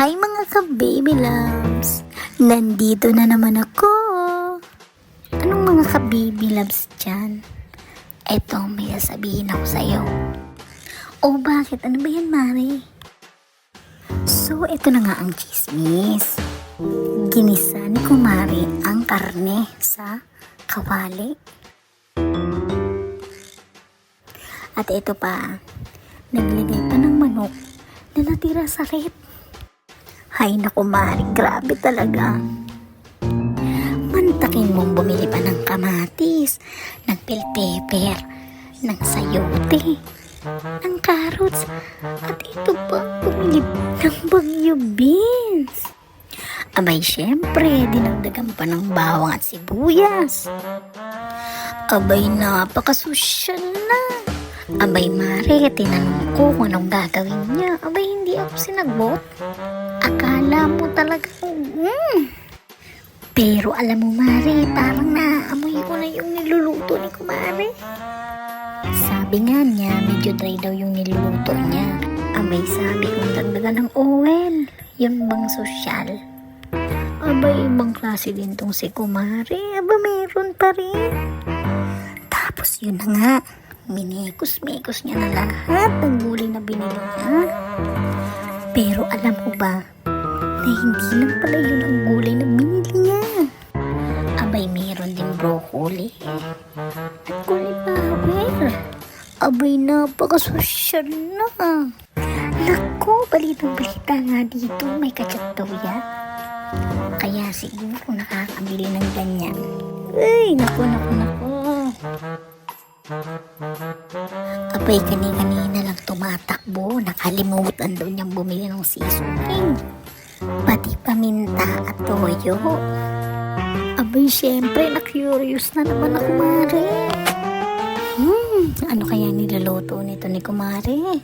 Hi mga ka-baby loves! Nandito na naman ako! Anong mga ka-baby loves dyan? Eto, may sasabihin ako sa'yo. Oh, bakit? Ano ba yan, Mari? So, eto na nga ang chismis. Ginisa ni Kumari ang karne sa kawali. At ito pa, naglagay pa ng manok na natira sa rep. Hay naku, Mari, grabe talaga. Mantakin mong bumili pa ng kamatis, ng bell pepper, ng sayote, ng carrots, at ito pa, bumili ng bagyo beans. Abay, syempre, dinagdagan pa ng bawang at sibuyas. Abay, napakasosyal na. Abay, Mari, tinanong ko kung anong gagawin niya. Abay, hindi ako sinagot. Akala mo talaga, Pero alam mo, Mari, parang naamoy ko na yung niluluto ni Kumari. Sabi nga niya, medyo dry daw yung niluluto niya. Abay, sabi kong dagdagan ng oil. Yun bang sosyal? Abay, ibang klase din tong si Kumari. Aba, meron pa rin. Tapos yun na nga, minekos-mekos niya na lahat ng gulay na binili niya. Pero alam mo ba, na hindi lang pala yun ang gulay na binili niya. Abay, meron din broccoli at cauliflower. Abay, napakasosyal na. Naku, balitang-balita nga dito, may kachat daw yan. Kaya siguro nakakabili ng ganyan. Ay, naku. Abay, kanina lang tumatakbo. Nakalimutan daw niyang bumili ng seasoning. Pati paminta at toyo. Abay, syempre, na-curious na naman ako, Mari. Ano kaya niluluto nito ni Kumari?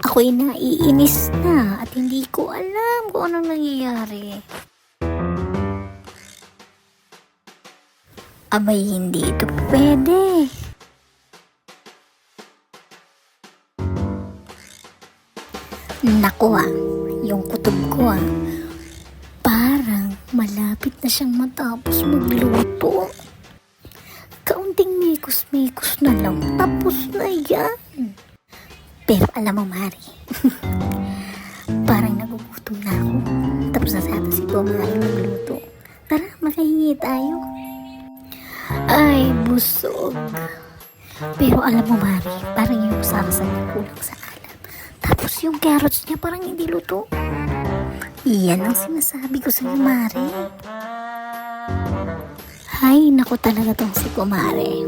Ako'y naiinis na at hindi ko alam kung anong nangyayari. Abay, hindi ito pwede. Naku yung kutob ko parang malapit na siyang matapos magluto. Kaunting mekos-mekos na lang, tapos na yan. Pero alam mo, Mari, parang nagugutom na ako. Tapos na sana si Kumari magluto. Tara, makahingi tayo. Ay, busog. Pero alam mo, Mari, parang yung sarsa niya kulang sa alam. Tapos yung carrots niya parang hindi luto. Iyan ang sinasabi ko sa'yo, Mari. Hay, naku talaga tong si Kumari.